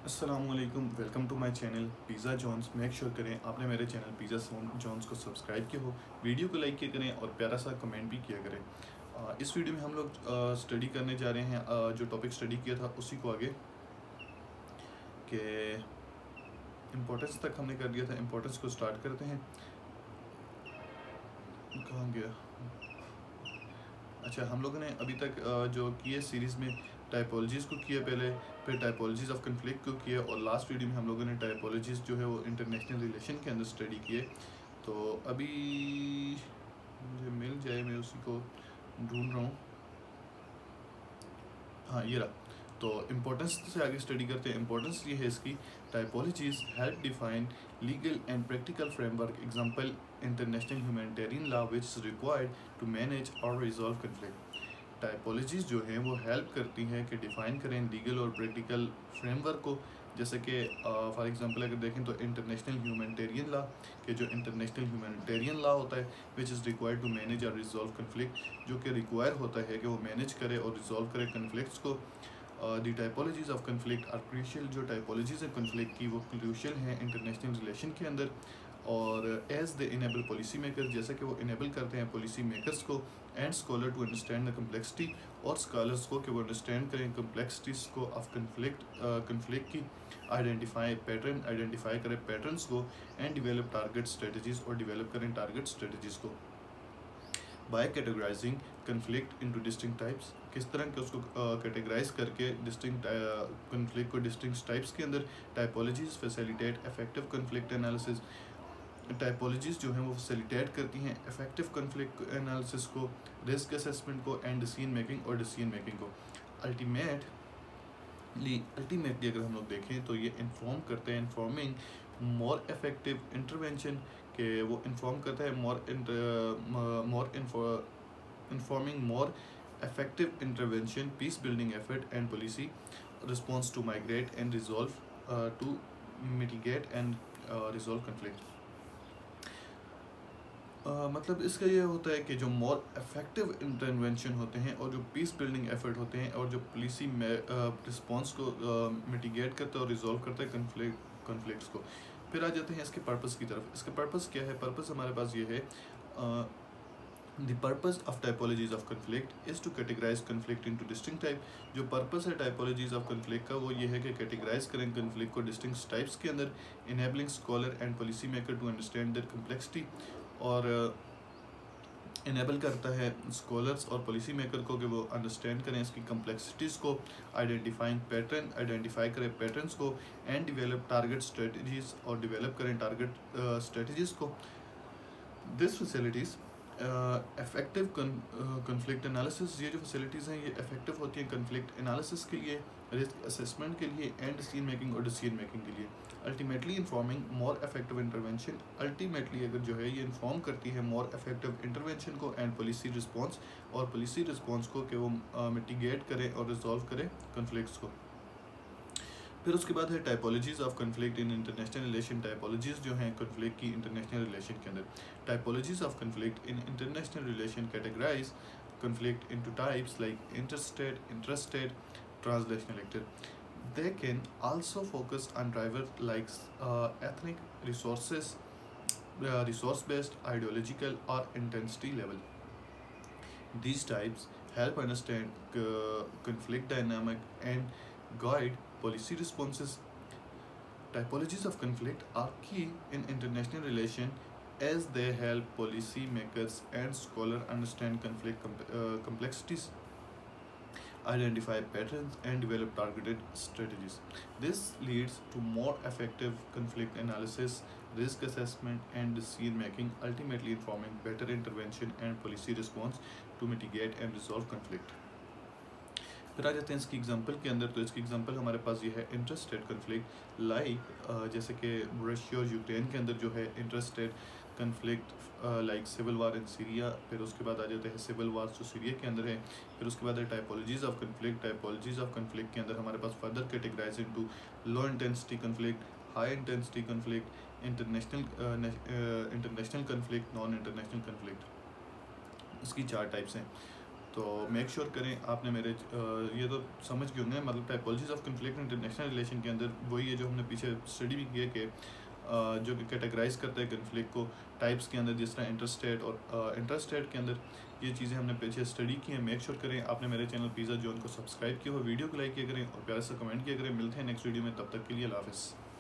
अस्सलामुअलैकुम, welcome to my channel pizza Johns. Make sure करें आपने मेरे चैनल पिज़्ज़ा जॉन्स को सब्सक्राइब किया हो, वीडियो को लाइक किया करें और प्यारा सा कमेंट भी किया करें। इस वीडियो में हम लोग स्टडी करने जा रहे हैं, जो टॉपिक स्टडी किया था उसी को आगे के इम्पोर्टेंस तक हमने कर दिया था। इम्पोर्टेंस को स्टार्ट करते हैं। कहाँ गया? अच्छा, हम लोगों ने अभी तक जो किए सीरीज़ में टाइपोलॉजीज़ को किया पहले, फिर टाइपोलॉजीज़ ऑफ कन्फ्लिक्ट को किया और लास्ट वीडियो में हम लोगों ने टाइपोलॉजीज़ जो है वो इंटरनेशनल रिलेशन के अंदर स्टडी किए। तो अभी मुझे मिल जाए, मैं उसी को ढूंढ रहा हूँ। हाँ, ये रहा। तो इम्पोर्टेंस से आगे स्टडी करते हैं। इम्पोर्टेंस ये है इसकी, typologies help define legal and practical framework, example international humanitarian law which is required to manage और रिजॉल्व कन्फ्लिक्ट। टाइपोलॉजीज जो हैं वो हेल्प करती हैं कि डिफ़ाइन करें लीगल और प्रैक्टिकल फ्रेमवर्क को। जैसे कि फॉर एग्जांपल अगर देखें तो इंटरनेशनल ह्यूमैनिटेरियन लॉ, के जो इंटरनेशनल ह्यूमैनिटेरियन लॉ होता है which is required to manage और रिजॉल्व कन्फ्लिक्ट, जो कि रिक्वायर होता है कि वो मैनेज करे और रिजॉल्व करे कन्फ्लिक्ट्स को। दी टाइपोलॉजीज ऑफ कन्फ्लिक्ट आर क्रूशियल, जो टाइपोलॉजीज है कन्फ्लिक्ट की वो क्रूशियल हैं इंटरनेशनल रिलेशन के अंदर। और as they enable policy maker, जैसे कि वो इनेबल करते हैं पॉलिसी मेकर्स को and scholar to understand the complexity, और स्कॉलर्स को कि वो अंडरस्टैंड करें कम्प्लेक्सिटीज़ को ऑफ कन्फ्लिक्ट की, आइडेंटिफाई करें पैटर्न्स को एंड डिवेलप टारगेट स्ट्रेटजीज़, और डिवेलप करें टारगेट स्ट्रेटजीज़ को। By categorising conflict into distinct types, किस तरह के उसको कैटेगराइज करके डिस्टिंक्ट कन्फ्लिक्ट को डिस्टिंक्ट टाइप्स के अंदर टाइपोलॉजीज facilitate effective conflict analysis. Typologies जो हैं वो फैसिलिटेट करती हैं इफेक्टिव कन्फ्लिक्ट एनालिसिस को, रिस्क असेसमेंट को एंड डिसीजन मेकिंग और डिसीजन मेकिंग को। अल्टीमेटली अगर हम लोग देखें तो ये इन्फॉर्म करते हैं, इन्फॉर्मिंग मोर इफेक्टिव इंटरवेंशन, के वो इन्फॉर्म करता है informing more effective intervention, peace building effort and policy response to migrate and resolve to mitigate and resolve conflict। मतलब इसका ये होता है कि जो मोर इफेक्टिव इंटरवेंशन होते हैं और जो पीस बिल्डिंग एफर्ट होते हैं और जो पुलिसी में रिस्पॉन्स को मिटिगेट करता है और रिजॉल्व करता है कन्फ्लिक्ट्स को। फिर आ जाते हैं इसके पर्पस की तरफ। इसका पर्पस क्या है? पर्पस हमारे पास ये है, the purpose of typologies of conflict is to categorize conflict into distinct type. जो पर्पस है टाइपोलॉजीज ऑफ कन्फ्लिक्ट का वो ये है कि कैटेगराइज करें कन्फ्लिक्ट को डिस्टिंक्ट टाइप्स के अंदर, enabling scholar and policy maker to understand their complexity, और इनेबल करता है स्कॉलर्स और पॉलिसी मेकर को कि वो अंडरस्टैंड करें इसकी कम्प्लेक्सिटीज़ को, आइडेंटिफाई करें पैटर्न्स को एंड डिवेलप टारगेट स्ट्रेटजीज, और डिवेलप करें टारगेट स्ट्रेटजीज़ को। This facilities effective conflict analysis, ये जो फैसिलिटीज़ हैं ये इफेक्टिव होती हैं कन्फ्लिक्ट एनालिसिस के लिए, रिस्क असेसमेंट के लिए एंड डिसीजन मेकिंग और डिसीजन मेकिंग के लिए। Ultimately informing more effective intervention, ultimately अगर जो है ये इन्फॉर्म करती है मोर इफेक्टिव इंटरवेंशन को एंड पॉलिसी रिस्पॉन्स, और पॉलिसी रिस्पॉन्स को कि वो मिटिगेट करें और रिजॉल्व करें कन्फ्लिक्ट्स को। फिर उसके बाद है typologies of conflict in international relation. Typologies जो हैं कन्फ्लिक्ट की इंटरनेशनल रिलेशन के अंदर। Typologies of conflict in international relation categorize conflict into types like interstate, intrastate, translational actor. They can also focus on drivers like ethnic, resource-based, ideological, or intensity level. These types help understand conflict dynamic and guide policy responses. Typologies of conflict are key in international relation as they help policy makers and scholars understand conflict complexities, identify patterns, and develop targeted strategies. This leads to more effective conflict analysis, risk assessment, and decision making, ultimately informing better intervention and policy response to mitigate and resolve conflict. फिर आ जाते हैं इसकी example के अंदर। तो इसकी example हमारे पास ये है इंटरस्टेट कन्फ्लिक्ट, लाइक जैसे कि रशिया और यूक्रेन के अंदर जो है interstate conflict, like civil war in Syria. फिर उसके बाद आ जाते हैं सिविल वार जो सीरिया के अंदर है। फिर उसके बाद है typologies of conflict. Typologies of conflict के अंदर हमारे पास further categorize into low intensity conflict, high intensity conflict, international conflict, non international conflict. इसकी 4 टाइप्स हैं। तो मेक श्योर करें आपने मेरे ये तो समझ गए होंगे, मतलब टाइपोलॉजीज ऑफ कन्फ्लिक्ट इंटरनेशनल रिलेशन के अंदर वही है जो हमने पीछे स्टडी भी किया कि जो कि कैटेगराइज करता है कन्फ्लिक्ट को टाइप्स के अंदर, जिस तरह इंटरस्टेट और इंटरस्टेट के अंदर ये चीज़ें हमने पीछे स्टडी की हैं। मेक श्योर करें आपने मेरे चैनल पिज़्ज़ा जोन को सब्सक्राइब किया हो, वीडियो को लाइक किया करें और प्यार से कमेंट किया करें। मिलते हैं नेक्स्ट वीडियो में, तब तक के लिए अल्लाह हाफ़िज़।